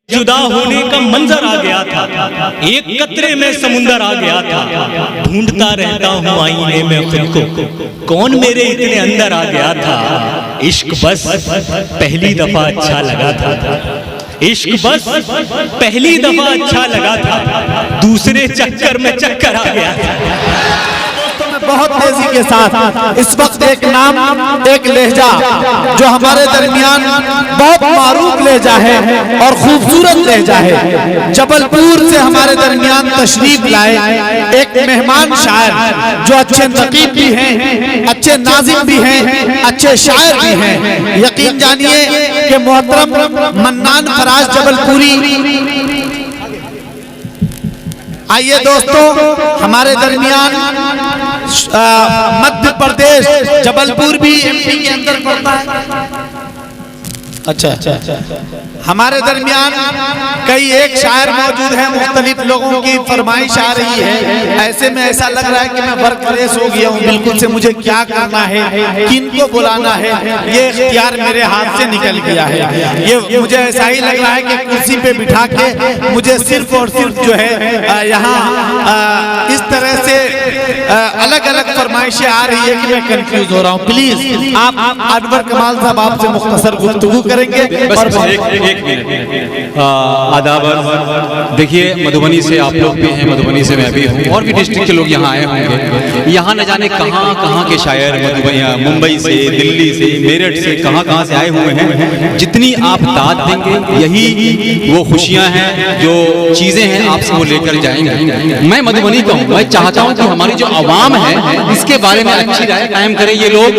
जुदा होने का मंजर आ गया था, एक कतरे में समुंदर आ गया था। ढूंढता रहता हूँ आईने में खुद को, कौन मेरे इतने अंदर आ गया था। इश्क बस पहली दफा अच्छा लगा था, इश्क बस पहली दफा अच्छा लगा था, दूसरे चक्कर में चक्कर आ गया था। बहुत तेजी के साथ इस वक्त एक नाम, एक लहजा जो हमारे दरमियान बहुत मारूफ लहजा है और खूबसूरत लहजा है, जबलपुर से हमारे दरमियान तशरीफ लाए एक मेहमान शायर जो अच्छे नकीब भी हैं, अच्छे नाज़िम भी हैं, अच्छे शायर भी हैं। यकीन जानिए कि मोहतरम मन्नान फराज जबलपुरी। आइए दोस्तों, हमारे दरमियान मध्य प्रदेश जबलपुर भी एमपी के अंदर पड़ता है। अच्छा, हमारे दरमियान कई एक शायर मौजूद हैं, मुख्तलिफ लोगों की फरमाइश आ रही है। ऐसे में ऐसा लग रहा है कि मैं बरकरेस हो गया हूँ बिल्कुल से, मुझे क्या करना है, किनको बुलाना है, ये इख्तियार मेरे हाथ से निकल गया है। ये मुझे ऐसा ही लग रहा है कि कुर्सी पे बिठा के मुझे सिर्फ और सिर्फ जो है यहाँ इस तरह से अलग अलग फरमाइशें आ रही है कि मैं कंफ्यूज हो रहा हूँ। प्लीज आप अनवर कमाल साहब आपसे मुख्तसर गुफ्तगू करेंगे। बस एक मिनट। आदाब। देखिए, मधुबनी से आप लोग भी हैं, मधुबनी से मैं भी हूँ, और भी डिस्ट्रिक्ट के लोग यहाँ आए होंगे। यहाँ न जाने कहाँ कहाँ के शायर मुंबई से, दिल्ली से, मेरठ से, कहाँ से आए हुए हैं। जितनी आप दाद देंगे यही वो खुशियाँ हैं, जो चीज़ें हैं आपसे वो लेकर जाएंगे। मैं मधुबनी का हूँ, मैं चाहता हूँ कि हमारी जो आवाम है इसके बारे में अच्छी राय कायम करें ये लोग।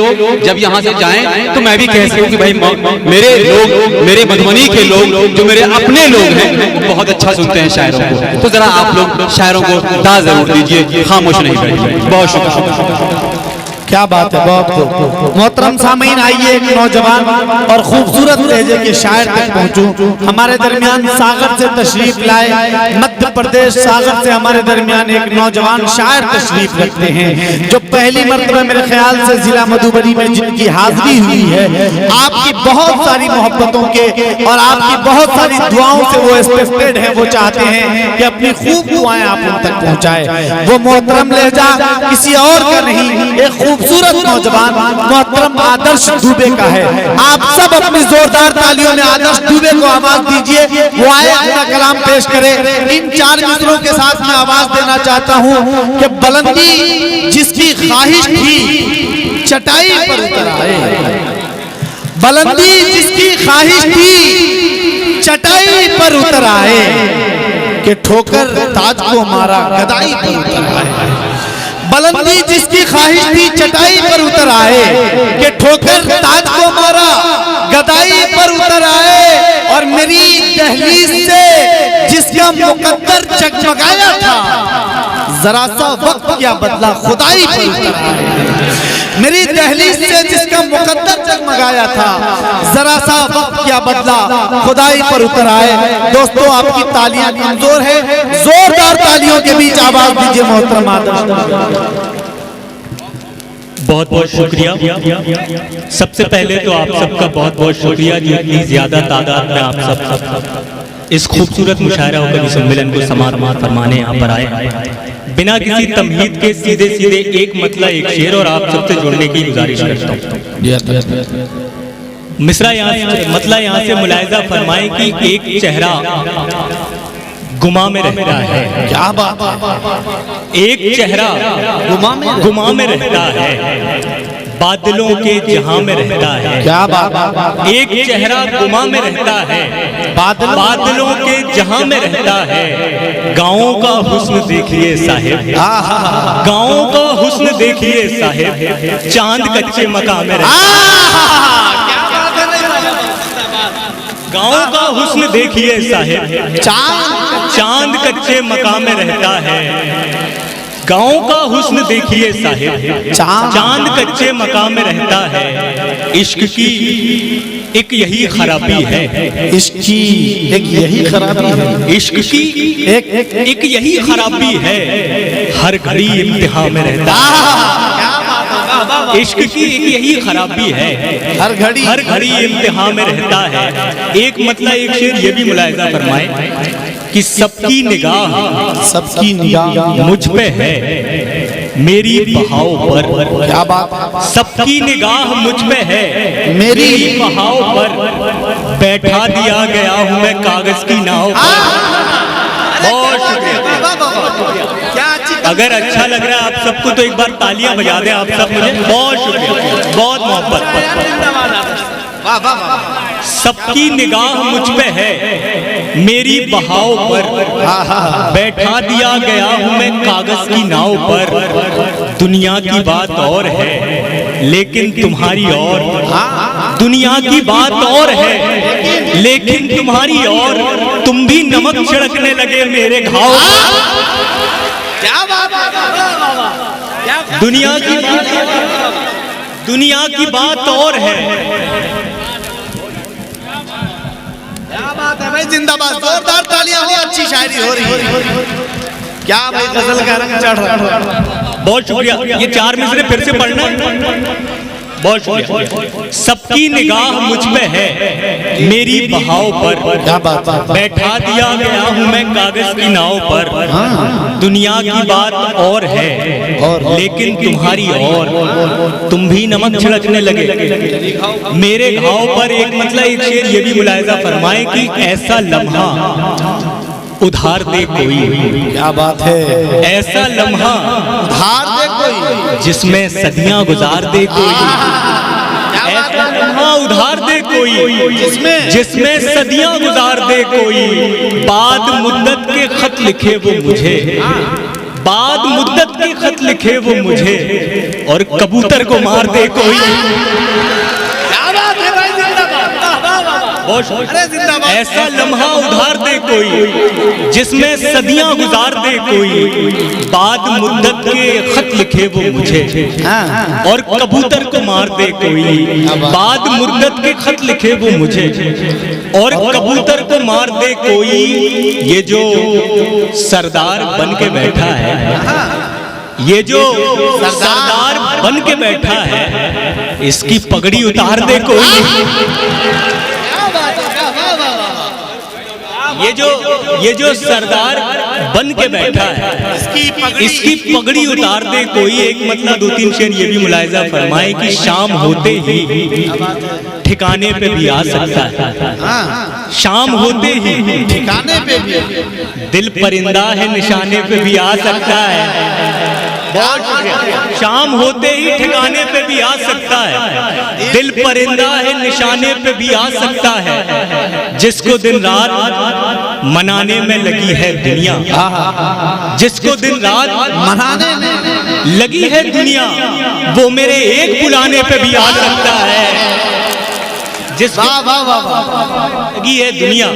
जब यहाँ से जाएं तो मैं भी कह सकूँ कि भाई मेरे लोग, मेरे मधुबनी के लोग जो मेरे अपने लोग हैं बहुत अच्छा सुनते हैं शायरों को। तो जरा आप लोग शायरों को दाद जरूर दीजिए, खामोश नहीं बैठिए। बहुत शुक्रिया। क्या बात है, बहुत खूब। मोहतरम सामीन, आइए एक नौजवान और खूबसूरत लहजे के शायर तक पहुंचूं। हमारे दरमियान सागर से तशरीफ लाए, मध्य प्रदेश सागर से हमारे दरमियान एक नौजवान शायर तशरीफ रखते हैं जो पहली मर्तबा मेरे ख्याल से जिला मधुबनी में जिनकी हाजिरी हुई है। आपकी बहुत सारी मोहब्बतों के और आपकी बहुत सारी दुआओं से वो एक्सपेक्टेड है, वो चाहते हैं कि अपनी खूब दुआएं आप उन तक पहुंचाए। वो मोहतरम लहजा किसी और का नहीं, एक खूबसूरत नौजवान मोहतरम आदर्श दुबे का है। आप सब अपनी जोरदार तालियों में आदर्श दुबे को आवाज दीजिए, वो आए अपना कलाम पेश करे। इन 4 मित्रों के साथ मैं आवाज देना चाहता हूँ कि बुलंदी जिसकी ख्वाहिश थी चटाई पर उतर आए, बुलंदी जिसकी ख्वाहिश थी चटाई पर उतर आए, कि ठोकर ताज को मारा गदाई पर उतर आए। बुलंदी जिसकी ख्वाहिश थी चटाई पर उतर आए, कि ठोकर ताज को मारा गदाई पर उतर आए। और मेरी दहलीज से जिसका मुकद्दर चकमकाया था, जरा सा वक्त क्या बदला खुदाई पर उतर आए। मेरी दहलीज से जिसका मुकद्दर चकमकाया था, जरा सा वक्त क्या बदला खुदाई पर उतर आए। दोस्तों, आपकी तालियां कमजोर है, जोरदार तालियों के बीच आवाज दीजिए मोहतरम आदर्श। बहुत बहुत शुक्रिया। सबसे पहले तो आप सबका बहुत बहुत शुक्रिया जो इतनी ज्यादा तादाद में आप सब इस खूबसूरत मुशायरा और कवि सम्मेलन को समाप्त फरमाने यहाँ पर आए। बिना किसी तमहीद के सीधे सीधे एक मतला एक शेर और आप सबसे जुड़ने की गुजारिश करता हूँ। मिसरा मतला यहाँ से मुलाहिजा फरमाए कि एक चेहरा गुमा में रहता है। क्या बात है, एक चेहरा गुमा में रहता है, बादलों के जहां में रहता है। क्या बात, एक चेहरा गुमा में रहता है, बादलों के जहां में रहता है। गाँवों का हुस्न देखिए साहिब, गाँवों का हुस्न देखिए साहिब, चांद कच्चे मकान में रहता है। गाँव का हुस्न देखिए साहिब, चांद कच्चे मकाम में रहता है। गाँव का हुस्न देखिए साहिब, चांद कच्चे मकाम में रहता है। इश्क की एक यही खराबी है, इश्क की एक यही खराबी है, इश्क की एक यही खराबी है, हर घड़ी इम्तिहान में रहता है। इश्क की एक यही खराबी है, हर घड़ी इम्तिहान में रहता है। एक मतलब एक शेर ये भी मुलाहिजा फरमाए कि सबकी निगाह मुझ पे है मेरी बहाव पर। क्या बात, सबकी निगाह मुझ पे है मेरी बहाव पर, बैठा दिया गया हूँ मैं कागज की नाव पर। बहुत शुक्रिया। अगर अच्छा लग रहा है आप सबको तो एक बार तालियां बजा दें आप सब मुझे। बहुत शुक्रिया, बहुत मोहब्बत। सबकी निगाह मुझ पे है मेरी बहाव पर, बैठा दिया गया हूँ मैं कागज की नाव पर। दुनिया की बात और है लेकिन तुम्हारी और, दुनिया की बात और है लेकिन तुम्हारी और, तुम भी नमक छिड़कने लगे मेरे घाव। क्या बात, दुनिया की बात और है। क्या बात है भाई, जिंदाबाद, जोरदार तालियां हो, अच्छी शायरी हो रही है। क्या भाई गजल का रंग चढ़ रहा है। बहुत शुक्रिया। ये 4 मिसरे फिर से पढ़ना है। बहुत शुक्रिया। सबकी निगाह मुझ पे है मेरी बहाव पर, क्या बात, बैठा दिया गया हूँ मैं कागज की नाव पर। दुनिया की बात और है लेकिन तुम्हारी और, तुम भी नमक छिड़कने लगे मेरे घाव पर। एक मतलब एक शेर ये भी मुलाहिजा फरमाए कि ऐसा लम्हा उधार दे कोई। क्या बात है, ऐसा लम्हा उधार दे कोई जिसमें सदियां गुजार दे कोई। ऐसा लम्हा उधार दे कोई जिसमें सदियां गुजार दे कोई। बाद मुद्दत के खत लिखे वो मुझे, बाद मुद्दत के खत लिखे वो मुझे, और कबूतर को मार दे कोई। ऐसा लम्हा उधार दे कोई जिसमें सदियां गुजार दे कोई। बाद मुद्दत के खत लिखे वो मुझे और कबूतर को मार दे कोई। बाद मुद्दत के खत लिखे वो मुझे और कबूतर को मार दे कोई। ये जो सरदार बन के बैठा है, ये जो सरदार बन के बैठा है, इसकी पगड़ी उतार दे कोई। ये जो सरदार बन के बैठा है, इसकी पगड़ी उतार दे कोई। एक मतलब 2-3 शेर ये भी मुलाहिजा फरमाए कि शाम होते ही ठिकाने पे भी आ सकता है। शाम होते ही ठिकाने पे भी, दिल परिंदा है निशाने पे भी आ सकता है। बहुत शुक्रिया। शाम होते ही ठिकाने पे भी आ सकता है, दिल परिंदा है निशाने पे भी आ सकता है। जिसको दिन रात मनाने में लगी है दुनिया, जिसको दिन रात मनाने में लगी है दुनिया, वो मेरे एक बुलाने पे भी आ सकता है। जिसको लगी है दुनिया,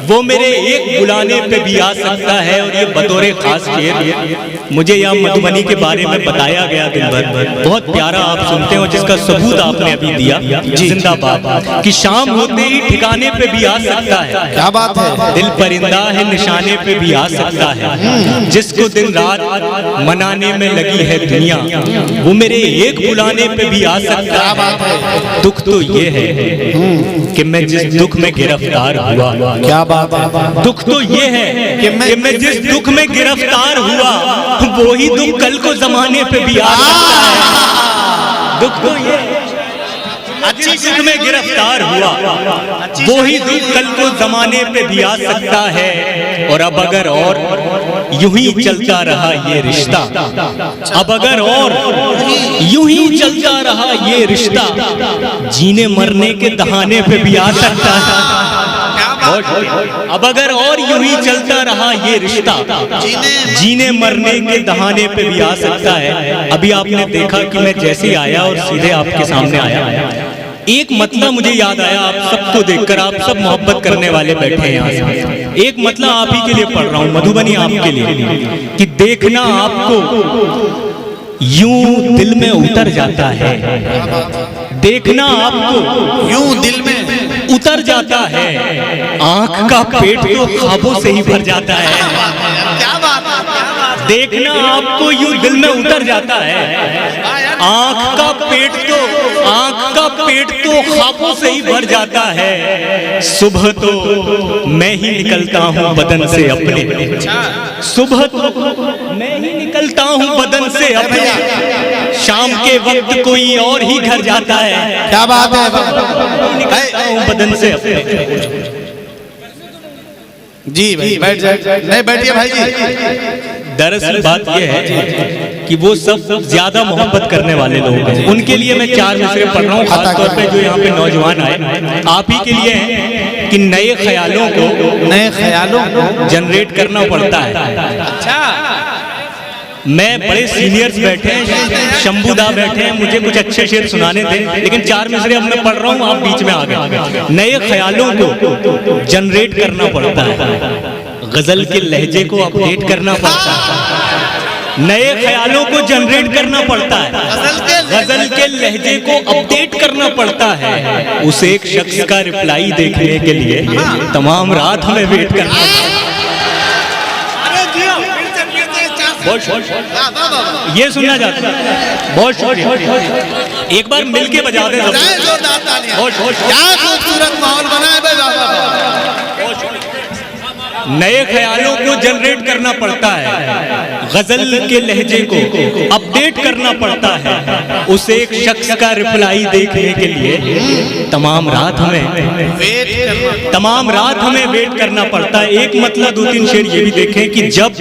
वो मेरे एक बुलाने पे भी आ सकता है। और ये बतौरे खास शेर मुझे यहाँ मधुबनी के बारे में बताया गया दिन भर, बहुत प्यारा आप सुनते हो, जिसका सबूत आपने अभी दिया। जिंदाबाद। कि शाम होते ही ठिकाने पे भी आ सकता है, क्या बात है, दिल परिंदा है निशाने पे भी आ सकता है। जिसको दिन रात मनाने में लगी है दुनिया, वो मेरे एक बुलाने पे भी आ सकता है। दुख तो ये है कि मैं जिस दुख में गिरफ्तार हुआ, क्या बात है, दुख तो ये है कि मैं जिस दुख में गिरफ्तार हुआ, वो ही दुख कल को जमाने पे भी आ सकता है। दुख तो ये अच्छी दुख में गिरफ्तार हुआ, वो ही दुख कल को जमाने पे भी आ सकता है। और अब अगर और यूं ही चलता रहा ये रिश्ता, अब अगर और यूं ही चलता रहा ये रिश्ता, जीने मरने के दहाने पे भी आ सकता है। अब अगर और यूं ही चलता रहा ये रिश्ता, जीने मरने के दहाने पे भी आ सकता है। अभी आपने देखा कि मैं जैसे आया और सीधे आपके सामने आया, एक मतलब मुझे याद आया आप सबको देखकर। आप सब मोहब्बत करने वाले बैठे हैं यहाँ। एक मतलब आप ही के लिए पढ़ रहा हूँ, मधुबनी आपके लिए, कि देखना आपको यूं दिल में उतर जाता है, देखना आपको यूं दिल में उतर जाता है। आंख का पेट तो ख्वाबों से ही भर जाता है। क्या बात है, देखना आपको यूं दिल में उतर जाता है। आंख का पेट तो ख्वाबों से ही भर जाता है। सुबह तो मैं ही निकलता हूँ बदन से अपने, सुबह तो मैं ही निकलता हूँ बदन से अपने, शाम के वक्त कोई और ही घर जाता है। क्या बात है, निकलता हूँ बदन से अपने। जी भाई बैठ जाए, नहीं बैठिए भाई जी। दरअसल बात यह है कि वो सब ज्यादा मोहब्बत करने वाले लोग हैं, उनके लिए मैं 4 मिसरे पढ़ रहा हूँ, खासतौर पे जो यहाँ पे नौजवान आए आप ही के लिए हैं कि नए ख्यालों को जनरेट करना पड़ता है। अच्छा, मैं बड़े सीनियर्स बैठे हैं, शंभूदा बैठे हैं, मुझे कुछ अच्छे शेर सुनाने थे, लेकिन 4 मिसरे अब मैं पढ़ रहा हूँ, आप बीच में आ गए। नए ख्यालों को जनरेट करना पड़ता है, गजल के लहजे को अपडेट करना पड़ता है, नए ख्यालों को जनरेट करना पड़ता है, गजल के लहजे को अपडेट करना पड़ता है। उस एक शख्स का रिप्लाई देखने के लिए तमाम रात हमें वेट करना पड़ता है। ये सुनना चाहता हूँ, बहुत शुक्रिया, एक बार मिलके बजा दे। क्या खूबसूरत माहौल बना है भाई। नए ख्यालों को जनरेट करना पड़ता है, गजल के लहजे को अपडेट करना पड़ता है। उस एक शख्स का रिप्लाई देखने के लिए तमाम रात हमें वेट करना पड़ता है। एक मतलब 2-3 शेर ये भी देखें कि जब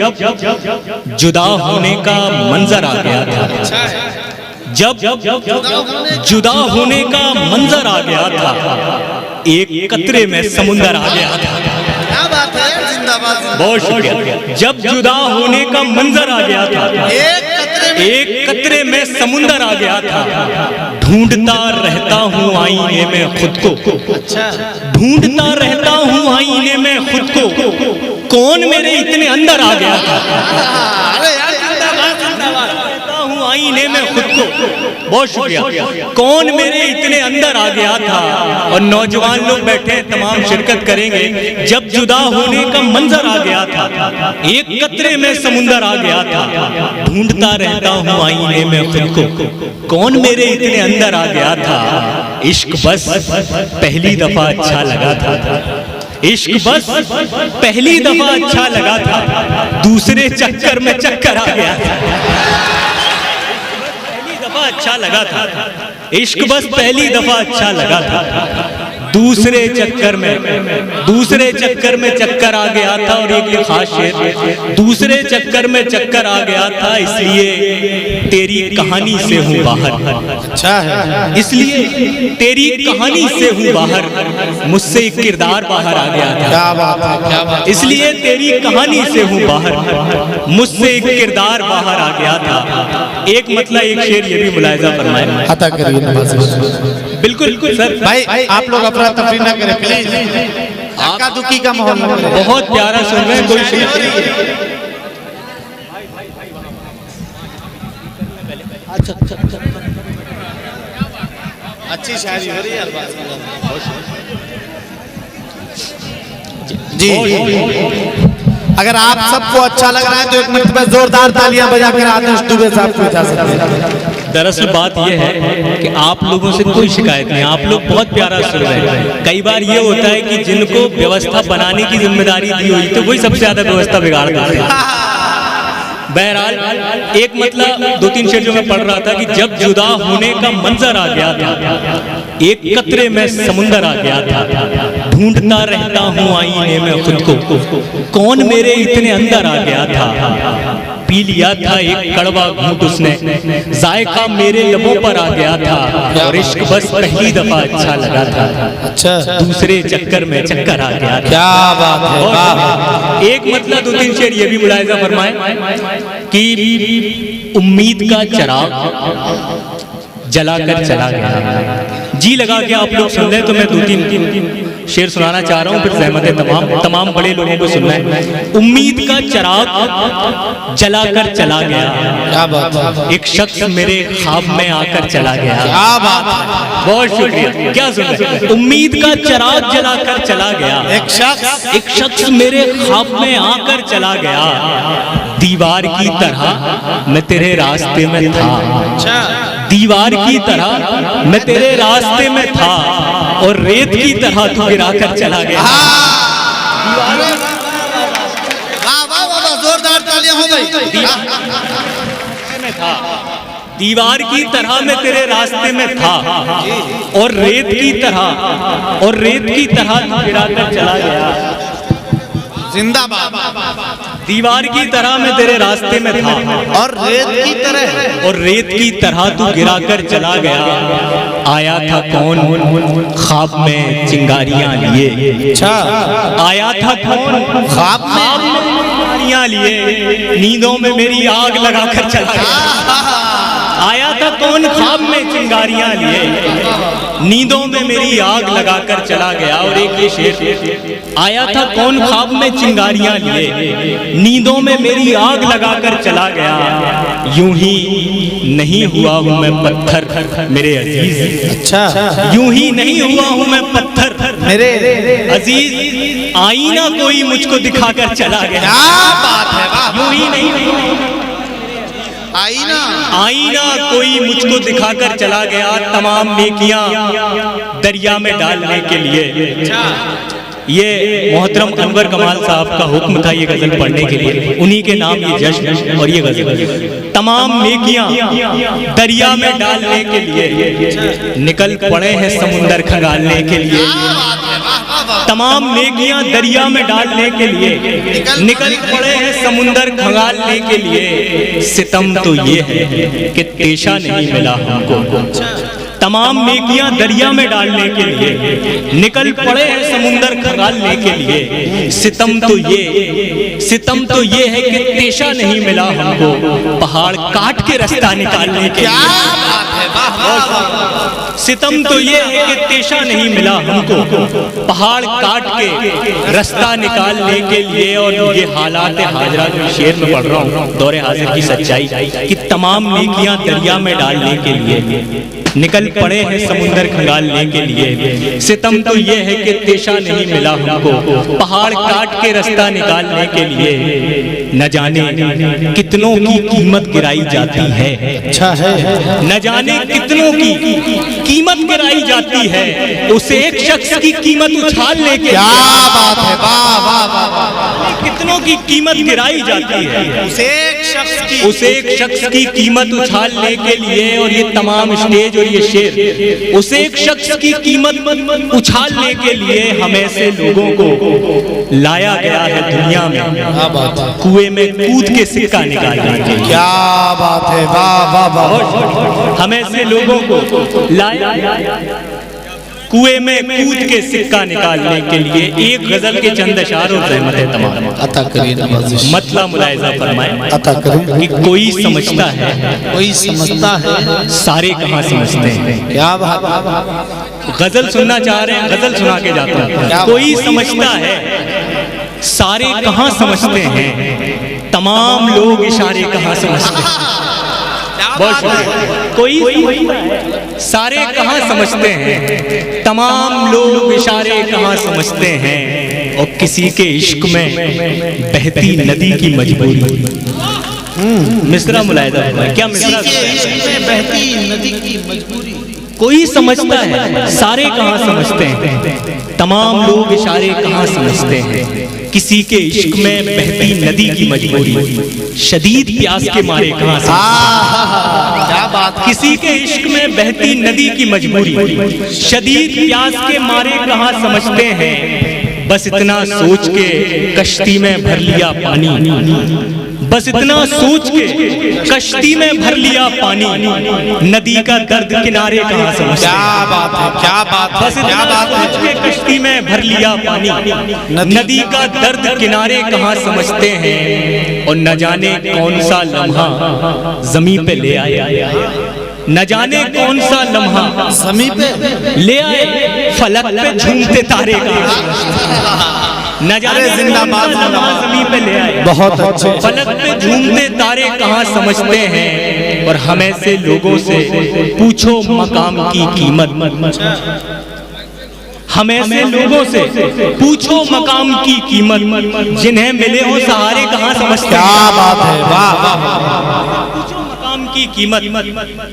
जुदा होने का मंजर आ गया था, जब जुदा होने का मंजर आ गया था, एक कतरे में समुंदर आ गया था। बहुत शुक्रिया। जब जुदा होने का मंजर आ गया था, एक कतरे में समुंदर आ गया था, ढूंढता रहता हूँ आईने में खुद को, ढूंढता रहता हूँ आईने में खुद को, कौन मेरे इतने अंदर आ गया था, आईने में खुद को। बहुत शुक्रिया। कौन मेरे इतने अंदर आ गया था। और नौजवान लोग बैठे तमाम शिरकत करेंगे। जब जुदा होने का मंजर आ गया था, एक कतरे में समुंदर आ गया था, ढूंढता रहता हूँ आईने में खुद को, कौन मेरे इतने अंदर आ गया था। इश्क बस पहली दफा अच्छा लगा था, इश्क बस पहली दफा अच्छा लगा था, दूसरे चक्कर में चक्कर आ गया था। अच्छा लगा था, इश्क बस पहली दफा अच्छा लगा था, दूसरे चक्कर में चक्कर आ गया था। और एक खास शेर, दूसरे चक्कर में चक्कर आ गया था, इसलिए तेरी कहानी से हूँ बाहर। अच्छा है, इसलिए तेरी कहानी से हूँ बाहर, मुझसे एक किरदार बाहर आ गया था। क्या बात है, क्या बात। इसलिए तेरी कहानी से हूँ बाहर, मुझसे एक किरदार बाहर आ गया था। एक मतलब एक शेर ये भी मुलाहिजा फरमाए, अता करिए। बिल्कुल सर। भाई आप लोग अफरा तफरी ना करें प्लीज, धक्का दुक्की का माहौल ना करें। बहुत प्यारा सुन रहे हैं, कोई शेर अच्छी शायरी हो रही है जी। अगर आप सबको अच्छा लग रहा है तो एक मरतबा जोरदार तालियां बजाकर आतिश दुबे साहब को इजाजत दें। दरअसल बात यह है कि आप लोगों से कोई शिकायत नहीं, आप लोग बहुत प्यारा सुन रहे हैं। कई बार ये होता है कि जिनको व्यवस्था बनाने की जिम्मेदारी दी हुई तो वही सबसे ज्यादा व्यवस्था बिगाड़ देते हैं। बहरहाल एक मतलब 2-3 शेर जो मैं पढ़ रहा था कि जब जुदा होने का मंजर आ गया था, एक कतरे में समुंदर आ गया था, ढूंढता रहता हूँ आईने में खुद को, कौन मेरे इतने अंदर आ गया था। पी लिया था एक कड़वा घूंट उसने, जायका मेरे लबों पर आ गया था, और इश्क बस पहली दफा अच्छा लगा था, अच्छा दूसरे चक्कर में चक्कर आ गया था। क्या बात है, वाह। एक मतलब 2-3 शेर ये भी मुलाहिजा फरमाए कि उम्मीद का चराग जलाकर चला गया। जी लगा के आप लोग सुन रहे तो मैं 2-3 शेर सुनाना चाह रहा हूँ, फिर ज़हमत तमाम बड़े लोगों को सुनना है। उम्मीद का चिराग जलाकर चला गया, क्या बात है, एक शख्स मेरे ख्वाब में आकर चला गया। क्या बात है, बहुत शुक्रिया। क्या सुना? उम्मीद का चिराग जलाकर चला गया, एक शख्स मेरे ख्वाब में आकर चला गया। दीवार की तरह मैं तेरे रास्ते में था, दीवार की तरह मैं तेरे रास्ते में था, और रेत की तरह तू गिरा कर चला गया। जोरदार तालियां हो गई। दीवार की तरह मैं तेरे रास्ते में था, और रेत की तरह तू गिरा कर चला गया। जिंदाबाद। दीवार की तरह मैं तेरे रास्ते में था, और रेत की तरह तू गिरा कर चला गया। आया था कौन ख्वाब में चिंगारियां लिए, अच्छा, आया था कौन ख्वाब में चिंगारियां लिए, नींदों में मेरी आग लगा कर चला गया। आया था कौन ख्वाब में चिंगारियां लिए, नींदों में मेरी आग लगाकर चला गया। और एक ये शेर, आया था कौन ख्वाब में चिंगारियां लिए, नींदों में मेरी आग लगाकर चला गया। यूं ही नहीं हुआ हूं मैं पत्थर मेरे अजीज, अच्छा, यूं ही नहीं हुआ हूं मैं पत्थर मेरे अजीज, आईना कोई मुझको दिखाकर चला गया। क्या बात है, यूं ही नहीं, आईना कोई मुझको दिखाकर चला गया। तमाम नेकियां दरिया में डालने के लिए, ये मोहतरम अनवर कमाल साहब का हुक्म था ये गजल पढ़ने के लिए, उन्हीं के नाम ये जश्न और ये गजल। तमाम नेकियां दरिया में डालने के लिए निकल पड़े हैं समुंदर खंगालने के लिए। तमाम नेकियां दरिया में डालने के लिए निकल पड़े हैं समुंदर खंगालने के लिए। सितम तो ये है कि पेशा नहीं मिला हमको, तमाम नेकियां दरिया में डालने के लिए निकल पड़े हैं समुंदर खंगालने के लिए। सितम तो ये है कि पेशा नहीं मिला हमको, पहाड़ काट के रास्ता निकालने के लिए। सितम तो ये है कि पेशा नहीं मिला हमको, पहाड़ काट के रास्ता निकालने के लिए। और ये हालात हाजरा जो शेर में पढ़ रहा हूँ, दौरे हाजिर की सच्चाई कि तमाम नेकियां दरिया में डालने के लिए निकल पड़े हैं समुंदर खंगालने के लिए। सितम तो ये है कि पेशा नहीं मिला हमको, पहाड़ काट के रास्ता निकालने के लिए। न जाने कितनों की कीमत गिराई जाती है, अच्छा है, न जाने कितनों की कीमत गिराई जाती है, उसे एक शख्स की कीमत उछालने के। क्या बात है, वाह वाह वाह। कितनों की कीमत गिराई जाती है, उसे एक शख्स की कीमत उछालने के लिए। और ये तमाम स्टेज और ये शेर, उसे एक शख्स की कीमत उछालने के लिए हमें से लोगों को लाया गया है दुनिया में, कुएं में कूद के सिक्का निकालने के लिए। क्या बात है, वाह वाह वाह। हमें से लोगों को लाया कुएं में कूद के सिक्का निकालने के लिए। एक गजल के चंद अशार और ज़हमत है तमाम अता करें, मतलब मुलाहिजा फरमाए अता करें कि कोई समझता है, कोई समझता है, सारे कहाँ समझते हैं। क्या बात। गजल सुनना चाह रहे हैं, गजल सुना के जाता हूँ। कोई समझता है, सारे कहाँ समझते हैं, तमाम लोग इशारे कहाँ समझते हैं। बहुत शुक्रिया। कोई सारे कहाँ समझते हैं, तमाम लोग इशारे कहाँ समझते हैं। और किसी के इश्क में बहती नदी की मजबूरी। मिसरा मुलाहिजा, क्या मिसरा? बहती नदी की मजबूरी। कोई समझता है, सारे कहाँ समझते हैं, तमाम लोग इशारे कहाँ समझते हैं। किसी के इश्क में बहती नदी की मजबूरी, शदीद प्यास के मारे कहाँ समझते। क्या बात। किसी के इश्क में बहती नदी की मजबूरी, शदीद प्यास के मारे कहाँ समझते हैं। बस इतना सोच के कश्ती में भर लिया पानी, बस इतना सोच के कश्ती में भर लिया पानी, नदी का दर्द किनारे कहाँ समझते। क्या बात है, क्या बात है, बस इतना सोच के कश्ती में भर लिया पानी, नदी का दर्द किनारे कहाँ समझते हैं। और न जाने कौन सा लम्हा ज़मीं पे ले आया, न जाने कौन सा लम्हा ज़मीं पे ले आए फलक पे झूमते तारे कहाँ, न जाने जिंदाबाद, कहाँ ज़मीं पे ले आए। बहुत अच्छे। फलक पे झूमते तारे कहाँ समझते हैं, और हमें से लोगों से पूछो मकाम की कीमत। हमें से लोगों से पूछो मकाम की कीमत, जिन्हें मिले हो सहारे कहाँ समझते हैं। क्या बात है, वाह। पूछो मकाम की कीमत,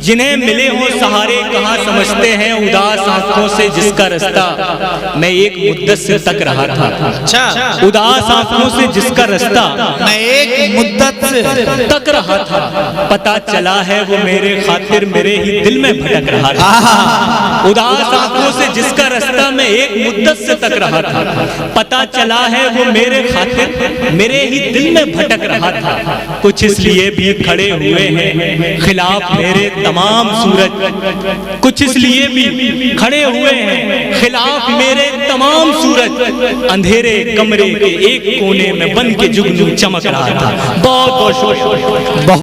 जिन्हें मिले हो सहारे कहाँ समझते हैं। उदास आंखों से जिसका रास्ता मैं एक मुद्दत से तक रहा था। अच्छा, उदास आंखों से जिसका रास्ता मैं एक मुद्दत से तक रहा था, पता चला है वो मेरे खातिर मेरे ही दिल में भटक रहा था। उदास आंखों से जिसका रास्ता मैं एक मुद्दत से तक रहा था, पता चला है वो मेरे खातिर मेरे ही दिल में भटक रहा था। कुछ इसलिए भी खड़े हुए हैं खिलाफ मेरे तमाम सूरज, कुछ इसलिए भी खड़े हुए हैं खिलाफ मेरे तमाम सूरज। अंधेरे कमरे के एक कोने में बन के जुगनू चमक रहा था। बहुत बहुत शुक्रिया।